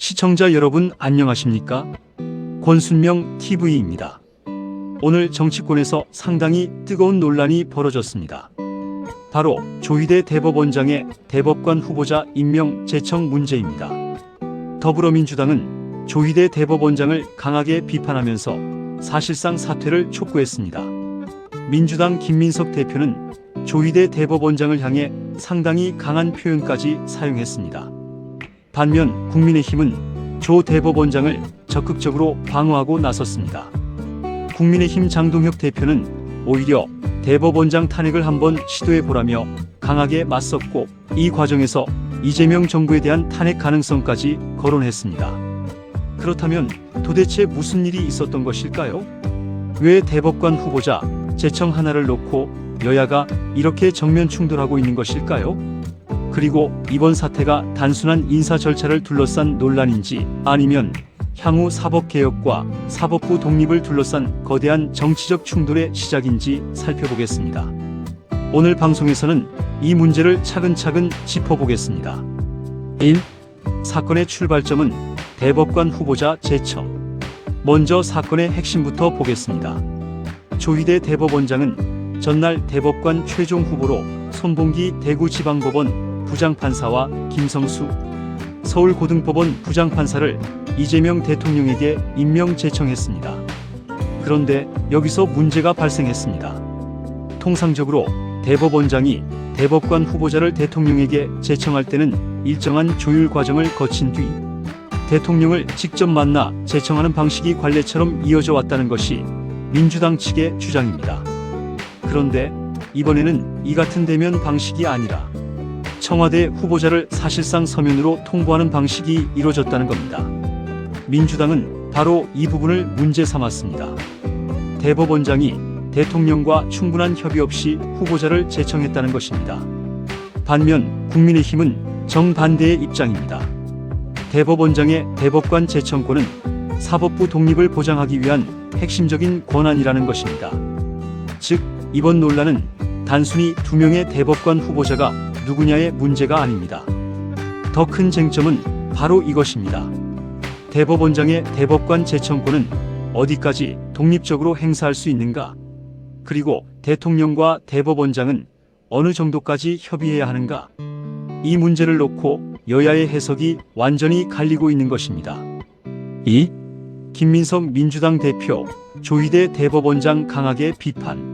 시청자 여러분 안녕하십니까? 권순명 TV입니다. 오늘 정치권에서 상당히 뜨거운 논란이 벌어졌습니다. 바로 조희대 대법원장의 대법관 후보자 임명 제청 문제입니다. 더불어민주당은 조희대 대법원장을 강하게 비판하면서 사실상 사퇴를 촉구했습니다. 민주당 김민석 대표는 조희대 대법원장을 향해 상당히 강한 표현까지 사용했습니다. 반면 국민의힘은 조 대법원장을 적극적으로 방어하고 나섰습니다. 국민의힘 장동혁 대표는 오히려 대법원장 탄핵을 한번 시도해보라며 강하게 맞섰고, 이 과정에서 이재명 정부에 대한 탄핵 가능성까지 거론했습니다. 그렇다면 도대체 무슨 일이 있었던 것일까요? 왜 대법관 후보자 제청 하나를 놓고 여야가 이렇게 정면 충돌하고 있는 것일까요? 그리고 이번 사태가 단순한 인사 절차를 둘러싼 논란인지, 아니면 향후 사법개혁과 사법부 독립을 둘러싼 거대한 정치적 충돌의 시작인지 살펴보겠습니다. 오늘 방송에서는 이 문제를 차근차근 짚어보겠습니다. 1. 사건의 출발점은 대법관 후보자 제청. 먼저 사건의 핵심부터 보겠습니다. 조희대 대법원장은 전날 대법관 최종 후보로 손봉기 대구지방법원 부장판사와 김성수 서울고등법원 부장판사를 이재명 대통령에게 임명 제청했습니다. 그런데 여기서 문제가 발생했습니다. 통상적으로 대법원장이 대법관 후보자를 대통령에게 제청할 때는 일정한 조율 과정을 거친 뒤 대통령을 직접 만나 제청하는 방식이 관례처럼 이어져 왔다는 것이 민주당 측의 주장입니다. 그런데 이번에는 이 같은 대면 방식이 아니라 청와대 후보자를 사실상 서면으로 통보하는 방식이 이루어졌다는 겁니다. 민주당은 바로 이 부분을 문제 삼았습니다. 대법원장이 대통령과 충분한 협의 없이 후보자를 제청했다는 것입니다. 반면 국민의힘은 정반대의 입장입니다. 대법원장의 대법관 제청권은 사법부 독립을 보장하기 위한 핵심적인 권한이라는 것입니다. 즉, 이번 논란은 단순히 두 명의 대법관 후보자가 누구냐의 문제가 아닙니다. 더 큰 쟁점은 바로 이것입니다. 대법원장의 대법관 제청권은 어디까지 독립적으로 행사할 수 있는가? 그리고 대통령과 대법원장은 어느 정도까지 협의해야 하는가? 이 문제를 놓고 여야의 해석이 완전히 갈리고 있는 것입니다. 2. 김민석 민주당 대표, 조희대 대법원장 강하게 비판.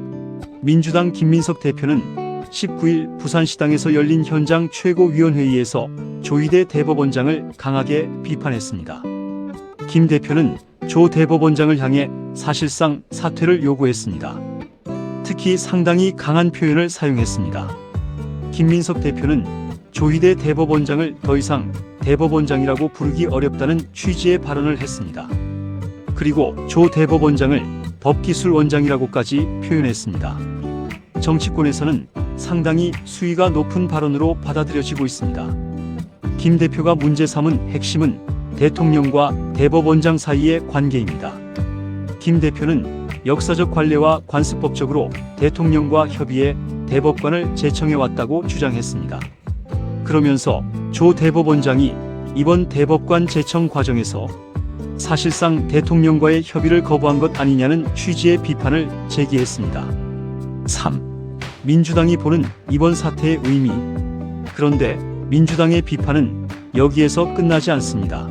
민주당 김민석 대표는 19일 부산시당에서 열린 현장 최고위원회의에서 조희대 대법원장을 강하게 비판했습니다. 김 대표는 조 대법원장을 향해 사실상 사퇴를 요구했습니다. 특히 상당히 강한 표현을 사용했습니다. 김민석 대표는 조희대 대법원장을 더 이상 대법원장이라고 부르기 어렵다는 취지의 발언을 했습니다. 그리고 조 대법원장을 법기술원장이라고까지 표현했습니다. 정치권에서는 상당히 수위가 높은 발언으로 받아들여지고 있습니다. 김 대표가 문제 삼은 핵심은 대통령과 대법원장 사이의 관계입니다. 김 대표는 역사적 관례와 관습법적으로 대통령과 협의해 대법관을 제청해왔다고 주장했습니다. 그러면서 조 대법원장이 이번 대법관 제청 과정에서 사실상 대통령과의 협의를 거부한 것 아니냐는 취지의 비판을 제기했습니다. 3. 민주당이 보는 이번 사태의 의미. 그런데 민주당의 비판은 여기에서 끝나지 않습니다.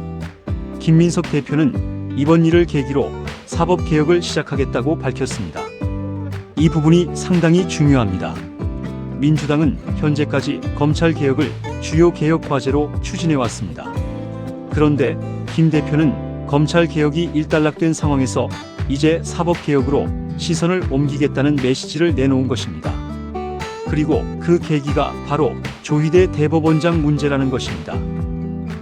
김민석 대표는 이번 일을 계기로 사법개혁을 시작하겠다고 밝혔습니다. 이 부분이 상당히 중요합니다. 민주당은 현재까지 검찰개혁을 주요 개혁 과제로 추진해왔습니다. 그런데 김 대표는 검찰개혁이 일단락된 상황에서 이제 사법개혁으로 시선을 옮기겠다는 메시지를 내놓은 것입니다. 그리고 그 계기가 바로 조희대 대법원장 문제라는 것입니다.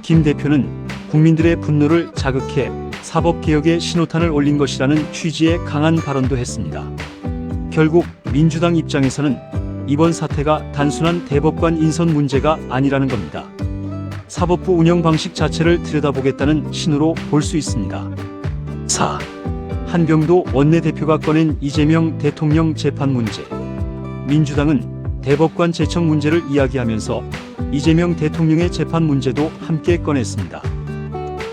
김 대표는 국민들의 분노를 자극해 사법개혁의 신호탄을 올린 것이라는 취지의 강한 발언도 했습니다. 결국 민주당 입장에서는 이번 사태가 단순한 대법관 인선 문제가 아니라는 겁니다. 사법부 운영 방식 자체를 들여다보겠다는 신호로 볼 수 있습니다. 4. 한병도 원내대표가 꺼낸 이재명 대통령 재판 문제. 민주당은 대법관 제청 문제를 이야기하면서 이재명 대통령의 재판 문제도 함께 꺼냈습니다.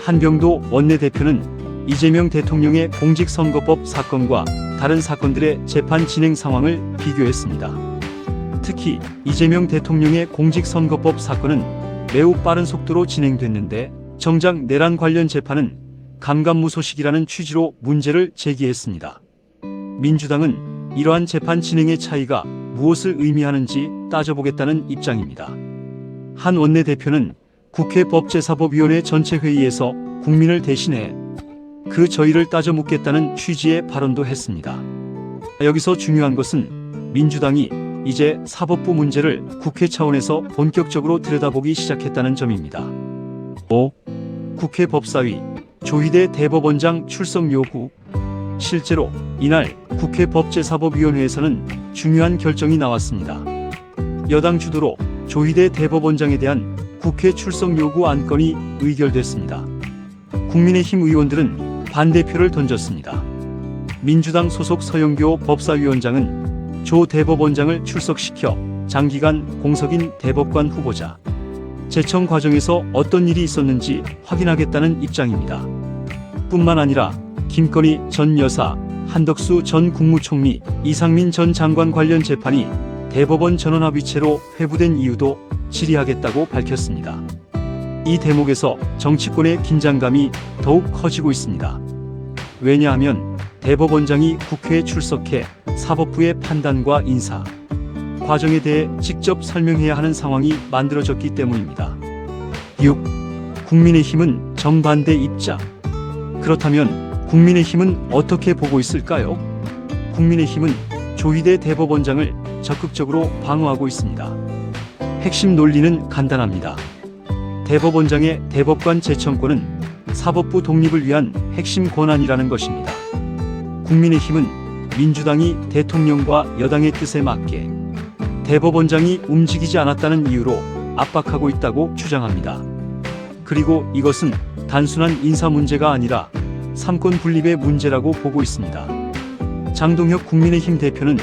한병도 원내대표는 이재명 대통령의 공직선거법 사건과 다른 사건들의 재판 진행 상황을 비교했습니다. 특히 이재명 대통령의 공직선거법 사건은 매우 빠른 속도로 진행됐는데 정작 내란 관련 재판은 감감무소식이라는 취지로 문제를 제기했습니다. 민주당은 이러한 재판 진행의 차이가 무엇을 의미하는지 따져보겠다는 입장입니다. 한 원내대표는 국회 법제사법위원회 전체 회의에서 국민을 대신해 그 저희를 따져 묻겠다는 취지의 발언도 했습니다. 여기서 중요한 것은 민주당이 이제 사법부 문제를 국회 차원에서 본격적으로 들여다보기 시작했다는 점입니다. 5. 국회 법사위 조희대 대법원장 출석 요구. 실제로 이날 국회 법제사법위원회에서는 중요한 결정이 나왔습니다. 여당 주도로 조희대 대법원장에 대한 국회 출석 요구 안건이 의결됐습니다. 국민의힘 의원들은 반대표를 던졌습니다. 민주당 소속 서영교 법사위원장은 조 대법원장을 출석시켜 장기간 공석인 대법관 후보자 제청 과정에서 어떤 일이 있었는지 확인하겠다는 입장입니다. 뿐만 아니라 김건희 전 여사, 한덕수 전 국무총리, 이상민 전 장관 관련 재판이 대법원 전원합의체로 회부된 이유도 질의하겠다고 밝혔습니다. 이 대목에서 정치권의 긴장감이 더욱 커지고 있습니다. 왜냐하면 대법원장이 국회에 출석해 사법부의 판단과 인사 과정에 대해 직접 설명해야 하는 상황이 만들어졌기 때문입니다. 6. 국민의힘은 정반대 입장. 그렇다면 국민의힘은 어떻게 보고 있을까요? 국민의힘은 조희대 대법원장을 적극적으로 방어하고 있습니다. 핵심 논리는 간단합니다. 대법원장의 대법관 제청권은 사법부 독립을 위한 핵심 권한이라는 것입니다. 국민의힘은 민주당이 대통령과 여당의 뜻에 맞게 대법원장이 움직이지 않았다는 이유로 압박하고 있다고 주장합니다. 그리고 이것은 단순한 인사 문제가 아니라 삼권 분립의 문제라고 보고 있습니다. 장동혁 국민의힘 대표는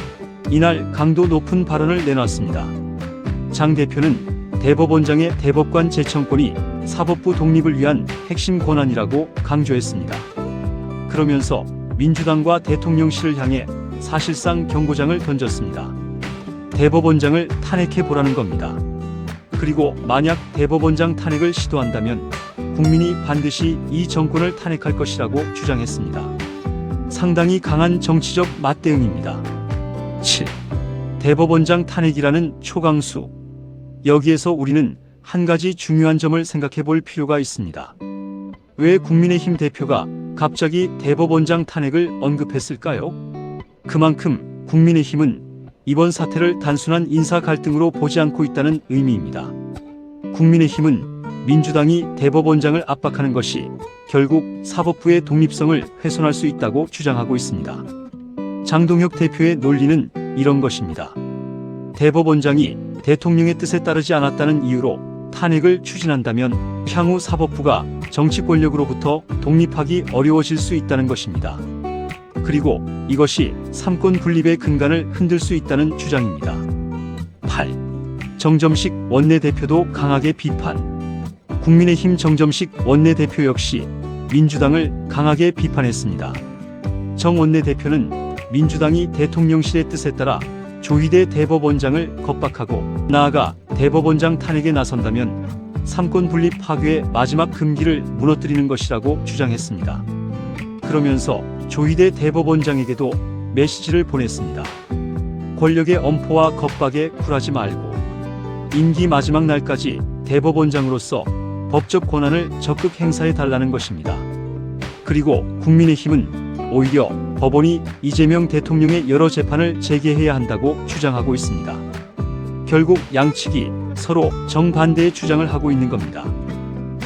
이날 강도 높은 발언을 내놨습니다. 장 대표는 대법원장의 대법관 제청권이 사법부 독립을 위한 핵심 권한이라고 강조했습니다. 그러면서 민주당과 대통령실을 향해 사실상 경고장을 던졌습니다. 대법원장을 탄핵해보라는 겁니다. 그리고 만약 대법원장 탄핵을 시도한다면 국민이 반드시 이 정권을 탄핵할 것이라고 주장했습니다. 상당히 강한 정치적 맞대응입니다. 7. 대법원장 탄핵이라는 초강수. 여기에서 우리는 한 가지 중요한 점을 생각해 볼 필요가 있습니다. 왜 국민의힘 대표가 갑자기 대법원장 탄핵을 언급했을까요? 그만큼 국민의힘은 이번 사태를 단순한 인사 갈등으로 보지 않고 있다는 의미입니다. 국민의힘은 민주당이 대법원장을 압박하는 것이 결국 사법부의 독립성을 훼손할 수 있다고 주장하고 있습니다. 장동혁 대표의 논리는 이런 것입니다. 대법원장이 대통령의 뜻에 따르지 않았다는 이유로 탄핵을 추진한다면 향후 사법부가 정치 권력으로부터 독립하기 어려워질 수 있다는 것입니다. 그리고 이것이 삼권 분립의 근간을 흔들 수 있다는 주장입니다. 8. 정점식 원내대표도 강하게 비판. 국민의힘 정점식 원내대표 역시 민주당을 강하게 비판했습니다. 정 원내대표는 민주당이 대통령실의 뜻에 따라 조희대 대법원장을 겁박하고 나아가 대법원장 탄핵에 나선다면 삼권 분립 파괴의 마지막 금기를 무너뜨리는 것이라고 주장했습니다. 그러면서 조희대 대법원장에게도 메시지를 보냈습니다. 권력의 엄포와 겁박에 굴하지 말고 임기 마지막 날까지 대법원장으로서 법적 권한을 적극 행사해 달라는 것입니다. 그리고 국민의힘은 오히려 법원이 이재명 대통령의 여러 재판을 재개해야 한다고 주장하고 있습니다. 결국 양측이 서로 정반대의 주장을 하고 있는 겁니다.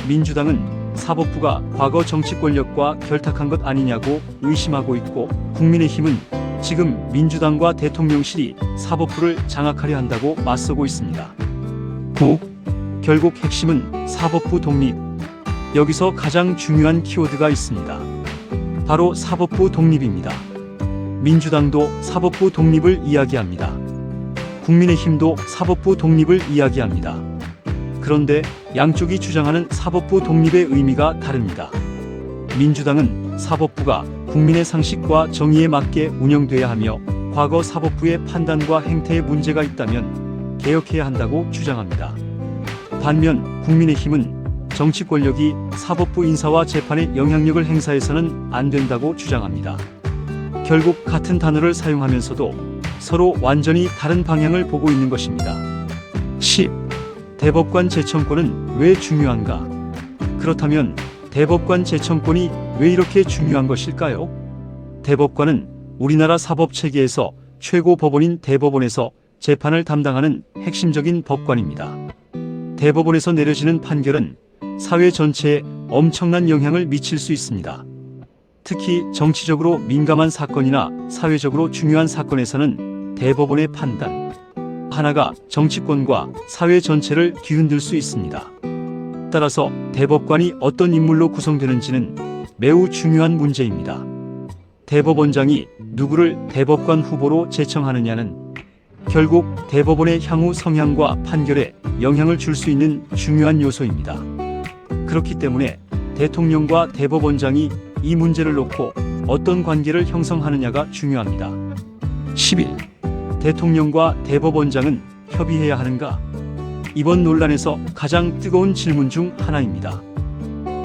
민주당은 사법부가 과거 정치 권력과 결탁한 것 아니냐고 의심하고 있고 국민의힘은 지금 민주당과 대통령실이 사법부를 장악하려 한다고 맞서고 있습니다. 9. 결국 핵심은 사법부 독립. 여기서 가장 중요한 키워드가 있습니다. 바로 사법부 독립입니다. 민주당도 사법부 독립을 이야기합니다. 국민의힘도 사법부 독립을 이야기합니다. 그런데 양쪽이 주장하는 사법부 독립의 의미가 다릅니다. 민주당은 사법부가 국민의 상식과 정의에 맞게 운영돼야 하며 과거 사법부의 판단과 행태에 문제가 있다면 개혁해야 한다고 주장합니다. 반면 국민의힘은 정치 권력이 사법부 인사와 재판에 영향력을 행사해서는 안 된다고 주장합니다. 결국 같은 단어를 사용하면서도 서로 완전히 다른 방향을 보고 있는 것입니다. 10. 대법관 재청권은 왜 중요한가? 그렇다면 대법관 재청권이 왜 이렇게 중요한 것일까요? 대법관은 우리나라 사법체계에서 최고 법원인 대법원에서 재판을 담당하는 핵심적인 법관입니다. 대법원에서 내려지는 판결은 사회 전체에 엄청난 영향을 미칠 수 있습니다. 특히 정치적으로 민감한 사건이나 사회적으로 중요한 사건에서는 대법원의 판단 하나가 정치권과 사회 전체를 뒤흔들 수 있습니다. 따라서 대법관이 어떤 인물로 구성되는지는 매우 중요한 문제입니다. 대법원장이 누구를 대법관 후보로 제청하느냐는 결국 대법원의 향후 성향과 판결에 영향을 줄 수 있는 중요한 요소입니다. 그렇기 때문에 대통령과 대법원장이 이 문제를 놓고 어떤 관계를 형성하느냐가 중요합니다. 11. 대통령과 대법원장은 협의해야 하는가? 이번 논란에서 가장 뜨거운 질문 중 하나입니다.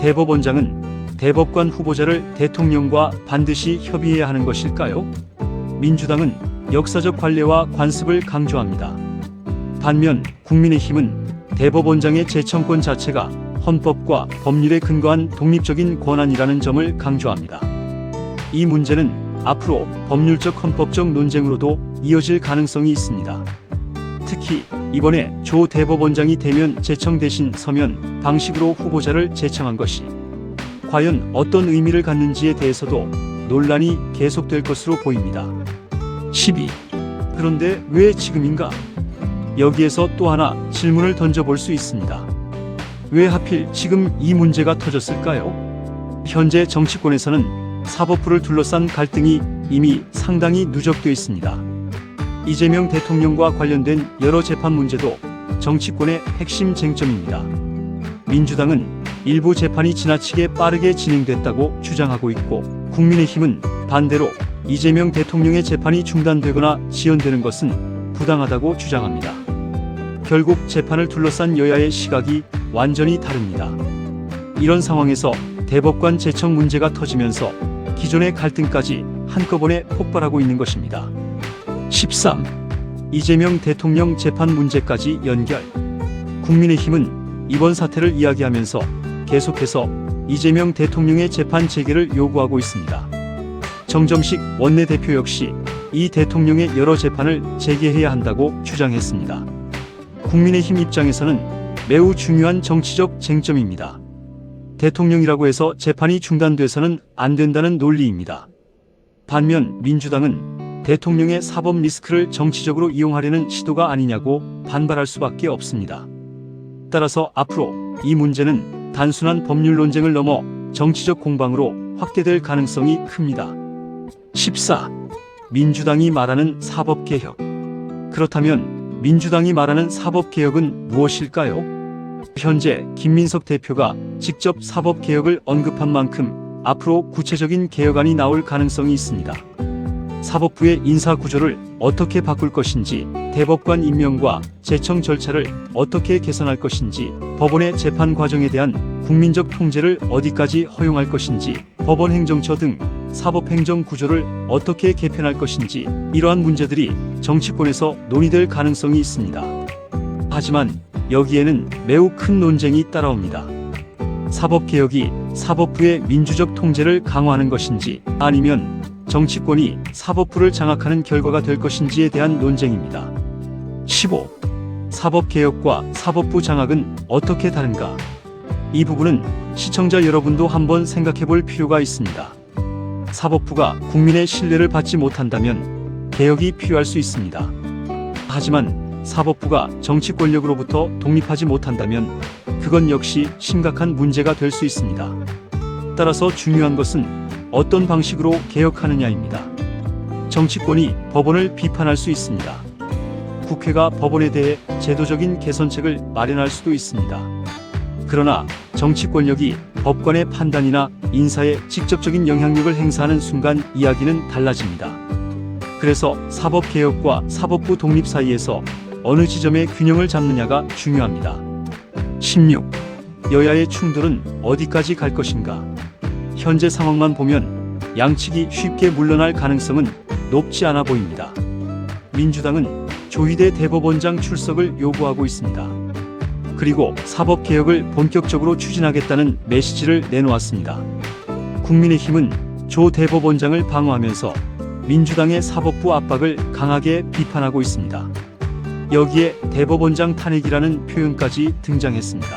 대법원장은 대법관 후보자를 대통령과 반드시 협의해야 하는 것일까요? 민주당은 역사적 관례와 관습을 강조합니다. 반면 국민의힘은 대법원장의 재청권 자체가 헌법과 법률에 근거한 독립적인 권한이라는 점을 강조합니다. 이 문제는 앞으로 법률적 헌법적 논쟁으로도 이어질 가능성이 있습니다. 특히 이번에 조 대법원장이 대면 재청 대신 서면 방식으로 후보자를 제청한 것이 과연 어떤 의미를 갖는지에 대해서도 논란이 계속될 것으로 보입니다. 12. 그런데 왜 지금인가? 여기에서 또 하나 질문을 던져볼 수 있습니다. 왜 하필 지금 이 문제가 터졌을까요? 현재 정치권에서는 사법부를 둘러싼 갈등이 이미 상당히 누적되어 있습니다. 이재명 대통령과 관련된 여러 재판 문제도 정치권의 핵심 쟁점입니다. 민주당은 일부 재판이 지나치게 빠르게 진행됐다고 주장하고 있고 국민의힘은 반대로 이재명 대통령의 재판이 중단되거나 지연되는 것은 부당하다고 주장합니다. 결국 재판을 둘러싼 여야의 시각이 완전히 다릅니다. 이런 상황에서 대법관 재청 문제가 터지면서 기존의 갈등까지 한꺼번에 폭발하고 있는 것입니다. 13. 이재명 대통령 재판 문제까지 연결. 국민의힘은 이번 사태를 이야기하면서 계속해서 이재명 대통령의 재판 재개를 요구하고 있습니다. 정점식 원내대표 역시 이 대통령의 여러 재판을 재개해야 한다고 주장했습니다. 국민의힘 입장에서는 매우 중요한 정치적 쟁점입니다. 대통령이라고 해서 재판이 중단돼서는 안 된다는 논리입니다. 반면 민주당은 대통령의 사법 리스크를 정치적으로 이용하려는 시도가 아니냐고 반발할 수밖에 없습니다. 따라서 앞으로 이 문제는 단순한 법률 논쟁을 넘어 정치적 공방으로 확대될 가능성이 큽니다. 14. 민주당이 말하는 사법개혁. 그렇다면 민주당이 말하는 사법개혁은 무엇일까요? 현재 김민석 대표가 직접 사법개혁을 언급한 만큼 앞으로 구체적인 개혁안이 나올 가능성이 있습니다. 사법부의 인사구조를 어떻게 바꿀 것인지, 대법관 임명과 재청 절차를 어떻게 개선할 것인지, 법원의 재판 과정에 대한 국민적 통제를 어디까지 허용할 것인지, 법원 행정처 등 사법행정 구조를 어떻게 개편할 것인지 이러한 문제들이 정치권에서 논의될 가능성이 있습니다. 하지만 여기에는 매우 큰 논쟁이 따라옵니다. 사법개혁이 사법부의 민주적 통제를 강화하는 것인지 아니면 정치권이 사법부를 장악하는 결과가 될 것인지에 대한 논쟁입니다. 15. 사법개혁과 사법부 장악은 어떻게 다른가? 이 부분은 시청자 여러분도 한번 생각해 볼 필요가 있습니다. 사법부가 국민의 신뢰를 받지 못한다면 개혁이 필요할 수 있습니다. 하지만 사법부가 정치 권력으로부터 독립하지 못한다면 그건 역시 심각한 문제가 될 수 있습니다. 따라서 중요한 것은 어떤 방식으로 개혁하느냐입니다. 정치권이 법원을 비판할 수 있습니다. 국회가 법원에 대해 제도적인 개선책을 마련할 수도 있습니다. 그러나 정치 권력이 법관의 판단이나 인사에 직접적인 영향력을 행사하는 순간 이야기는 달라집니다. 그래서 사법개혁과 사법부 독립 사이에서 어느 지점에 균형을 잡느냐가 중요합니다. 16. 여야의 충돌은 어디까지 갈 것인가? 현재 상황만 보면 양측이 쉽게 물러날 가능성은 높지 않아 보입니다. 민주당은 조희대 대법원장 출석을 요구하고 있습니다. 그리고 사법개혁을 본격적으로 추진하겠다는 메시지를 내놓았습니다. 국민의힘은 조 대법원장을 방어하면서 민주당의 사법부 압박을 강하게 비판하고 있습니다. 여기에 대법원장 탄핵이라는 표현까지 등장했습니다.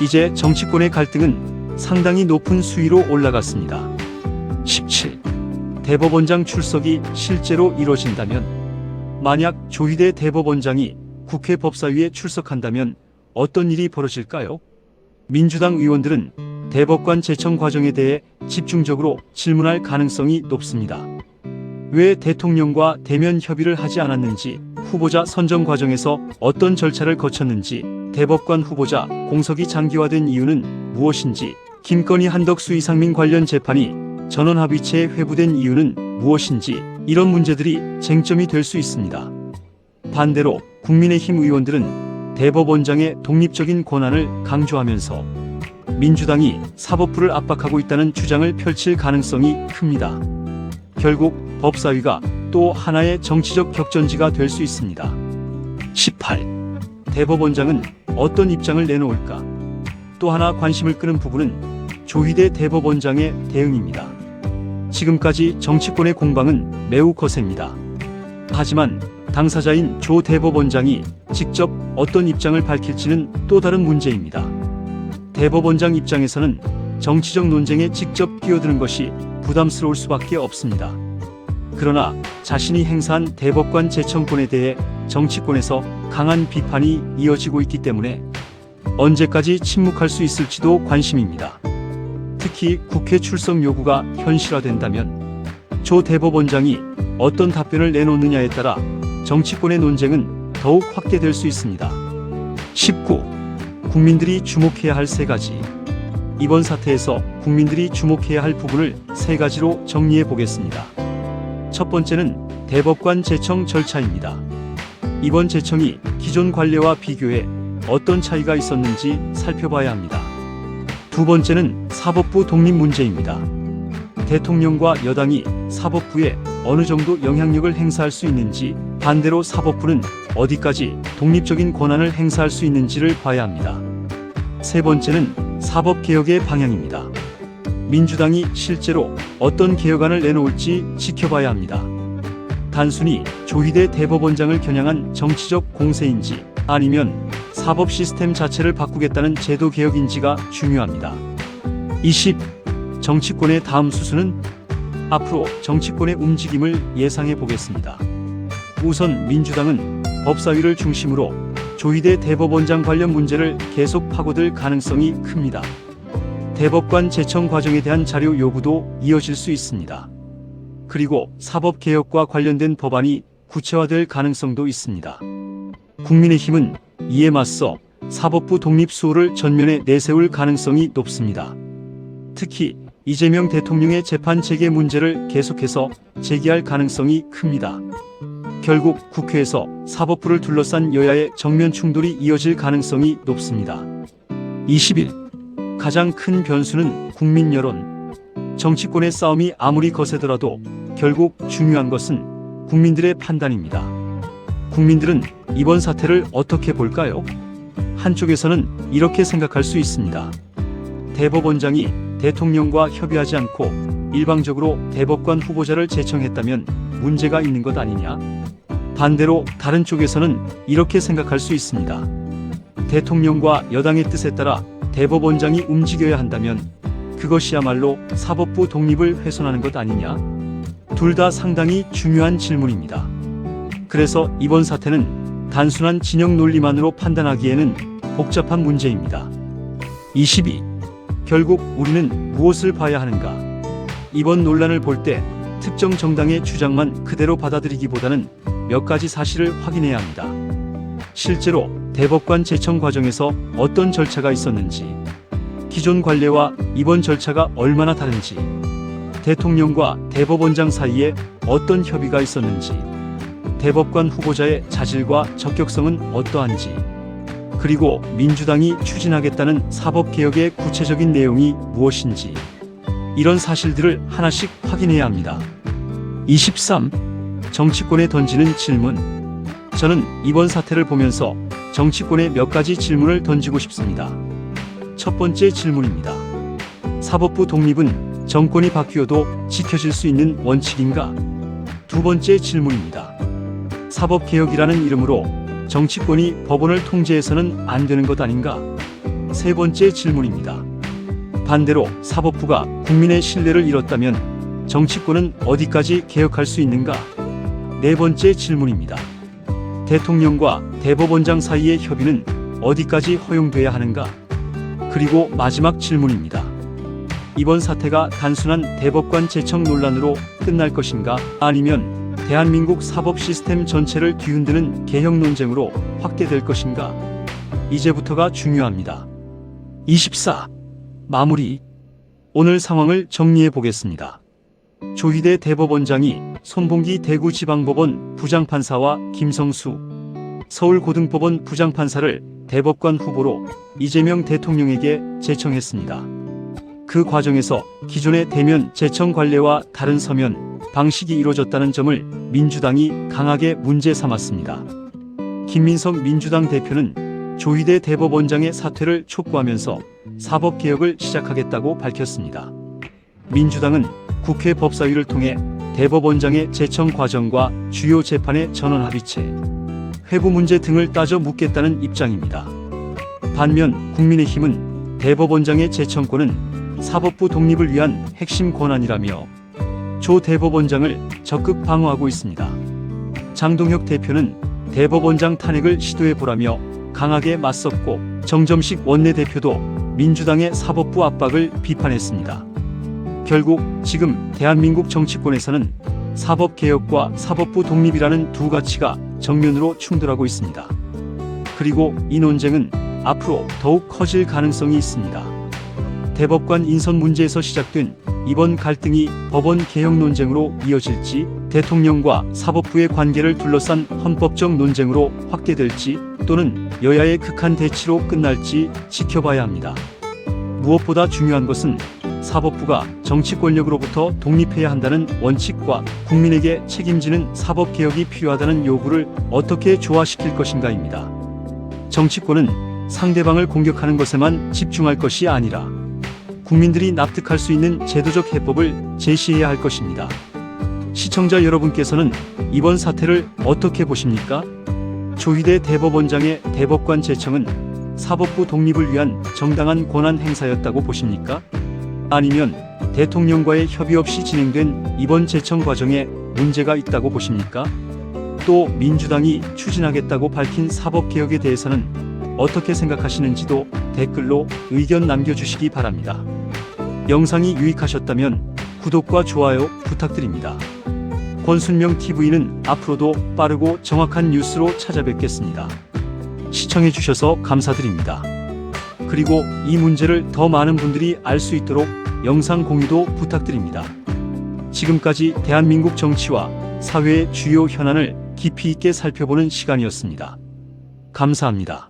이제 정치권의 갈등은 상당히 높은 수위로 올라갔습니다. 17. 대법원장 출석이 실제로 이뤄진다면, 만약 조희대 대법원장이 국회 법사위에 출석한다면 어떤 일이 벌어질까요? 민주당 의원들은 대법관 제청 과정에 대해 집중적으로 질문할 가능성이 높습니다. 왜 대통령과 대면 협의를 하지 않았는지, 후보자 선정 과정에서 어떤 절차를 거쳤는지, 대법관 후보자 공석이 장기화된 이유는 무엇인지, 김건희 한덕수 이상민 관련 재판이 전원합의체에 회부된 이유는 무엇인지, 이런 문제들이 쟁점이 될 수 있습니다. 반대로 국민의힘 의원들은 대법원장의 독립적인 권한을 강조하면서 민주당이 사법부를 압박하고 있다는 주장을 펼칠 가능성이 큽니다. 결국 법사위가 또 하나의 정치적 격전지가 될 수 있습니다. 18. 대법원장은 어떤 입장을 내놓을까? 또 하나 관심을 끄는 부분은 조희대 대법원장의 대응입니다. 지금까지 정치권의 공방은 매우 거셉니다. 하지만 당사자인 조 대법원장이 직접 어떤 입장을 밝힐지는 또 다른 문제입니다. 대법원장 입장에서는 정치적 논쟁에 직접 끼어드는 것이 부담스러울 수밖에 없습니다. 그러나 자신이 행사한 대법관 제청권에 대해 정치권에서 강한 비판이 이어지고 있기 때문에 언제까지 침묵할 수 있을지도 관심입니다. 특히 국회 출석 요구가 현실화된다면 조 대법원장이 어떤 답변을 내놓느냐에 따라 정치권의 논쟁은 더욱 확대될 수 있습니다. 19. 국민들이 주목해야 할 3가지. 이번 사태에서 국민들이 주목해야 할 부분을 3가지로 정리해 보겠습니다. 첫 번째는 대법관 제청 절차입니다. 이번 제청이 기존 관례와 비교해 어떤 차이가 있었는지 살펴봐야 합니다. 두 번째는 사법부 독립 문제입니다. 대통령과 여당이 사법부에 어느 정도 영향력을 행사할 수 있는지, 반대로 사법부는 어디까지 독립적인 권한을 행사할 수 있는지를 봐야 합니다. 세 번째는 사법개혁의 방향입니다. 민주당이 실제로 어떤 개혁안을 내놓을지 지켜봐야 합니다. 단순히 조희대 대법원장을 겨냥한 정치적 공세인지, 아니면 사법 시스템 자체를 바꾸겠다는 제도 개혁인지가 중요합니다. 20. 정치권의 다음 수순은? 앞으로 정치권의 움직임을 예상해 보겠습니다. 우선 민주당은 법사위를 중심으로 조희대 대법원장 관련 문제를 계속 파고들 가능성이 큽니다. 대법관 제청 과정에 대한 자료 요구도 이어질 수 있습니다. 그리고 사법개혁과 관련된 법안이 구체화될 가능성도 있습니다. 국민의힘은 이에 맞서 사법부 독립 수호를 전면에 내세울 가능성이 높습니다. 특히 이재명 대통령의 재판 체계 문제를 계속해서 제기할 가능성이 큽니다. 결국 국회에서 사법부를 둘러싼 여야의 정면 충돌이 이어질 가능성이 높습니다. 21. 가장 큰 변수는 국민 여론. 정치권의 싸움이 아무리 거세더라도 결국 중요한 것은 국민들의 판단입니다. 국민들은 이번 사태를 어떻게 볼까요? 한쪽에서는 이렇게 생각할 수 있습니다. 대법원장이 대통령과 협의하지 않고 일방적으로 대법관 후보자를 제청했다면 문제가 있는 것 아니냐? 반대로 다른 쪽에서는 이렇게 생각할 수 있습니다. 대통령과 여당의 뜻에 따라 대법원장이 움직여야 한다면 그것이야말로 사법부 독립을 훼손하는 것 아니냐? 둘 다 상당히 중요한 질문입니다. 그래서 이번 사태는 단순한 진영 논리만으로 판단하기에는 복잡한 문제입니다. 22. 결국 우리는 무엇을 봐야 하는가? 이번 논란을 볼 때 특정 정당의 주장만 그대로 받아들이기보다는 몇 가지 사실을 확인해야 합니다. 실제로 대법관 제청 과정에서 어떤 절차가 있었는지, 기존 관례와 이번 절차가 얼마나 다른지, 대통령과 대법원장 사이에 어떤 협의가 있었는지, 대법관 후보자의 자질과 적격성은 어떠한지, 그리고 민주당이 추진하겠다는 사법개혁의 구체적인 내용이 무엇인지, 이런 사실들을 하나씩 확인해야 합니다. 23. 정치권에 던지는 질문. 저는 이번 사태를 보면서 정치권에 몇 가지 질문을 던지고 싶습니다. 첫 번째 질문입니다. 사법부 독립은 정권이 바뀌어도 지켜질 수 있는 원칙인가? 두 번째 질문입니다. 사법개혁이라는 이름으로 정치권이 법원을 통제해서는 안 되는 것 아닌가? 세 번째 질문입니다. 반대로 사법부가 국민의 신뢰를 잃었다면 정치권은 어디까지 개혁할 수 있는가? 네 번째 질문입니다. 대통령과 대법원장 사이의 협의는 어디까지 허용돼야 하는가? 그리고 마지막 질문입니다. 이번 사태가 단순한 대법관 제청 논란으로 끝날 것인가? 아니면 대한민국 사법 시스템 전체를 뒤흔드는 개혁 논쟁으로 확대될 것인가? 이제부터가 중요합니다. 24. 마무리. 오늘 상황을 정리해 보겠습니다. 조희대 대법원장이 손봉기 대구지방법원 부장판사와 김성수 서울고등법원 부장판사를 대법관 후보로 이재명 대통령에게 제청했습니다. 그 과정에서 기존의 대면 제청 관례와 다른 서면 방식이 이루어졌다는 점을 민주당이 강하게 문제 삼았습니다. 김민석 민주당 대표는 조희대 대법원장의 사퇴를 촉구하면서 사법개혁을 시작하겠다고 밝혔습니다. 민주당은 국회 법사위를 통해 대법원장의 제청 과정과 주요 재판의 전원 합의체, 회부 문제 등을 따져 묻겠다는 입장입니다. 반면 국민의힘은 대법원장의 제청권은 사법부 독립을 위한 핵심 권한이라며 조 대법원장을 적극 방어하고 있습니다. 장동혁 대표는 대법원장 탄핵을 시도해보라며 강하게 맞섰고 정점식 원내대표도 민주당의 사법부 압박을 비판했습니다. 결국 지금 대한민국 정치권에서는 사법개혁과 사법부 독립이라는 두 가치가 정면으로 충돌하고 있습니다. 그리고 이 논쟁은 앞으로 더욱 커질 가능성이 있습니다. 대법관 인선 문제에서 시작된 이번 갈등이 법원 개혁 논쟁으로 이어질지, 대통령과 사법부의 관계를 둘러싼 헌법적 논쟁으로 확대될지, 또는 여야의 극한 대치로 끝날지 지켜봐야 합니다. 무엇보다 중요한 것은 사법부가 정치 권력으로부터 독립해야 한다는 원칙과 국민에게 책임지는 사법개혁이 필요하다는 요구를 어떻게 조화시킬 것인가입니다. 정치권은 상대방을 공격하는 것에만 집중할 것이 아니라 국민들이 납득할 수 있는 제도적 해법을 제시해야 할 것입니다. 시청자 여러분께서는 이번 사태를 어떻게 보십니까? 조희대 대법원장의 대법관 제청은 사법부 독립을 위한 정당한 권한 행사였다고 보십니까? 아니면 대통령과의 협의 없이 진행된 이번 제청 과정에 문제가 있다고 보십니까? 또 민주당이 추진하겠다고 밝힌 사법개혁에 대해서는 어떻게 생각하시는지도 댓글로 의견 남겨주시기 바랍니다. 영상이 유익하셨다면 구독과 좋아요 부탁드립니다. 권순명TV는 앞으로도 빠르고 정확한 뉴스로 찾아뵙겠습니다. 시청해주셔서 감사드립니다. 그리고 이 문제를 더 많은 분들이 알 수 있도록 영상 공유도 부탁드립니다. 지금까지 대한민국 정치와 사회의 주요 현안을 깊이 있게 살펴보는 시간이었습니다. 감사합니다.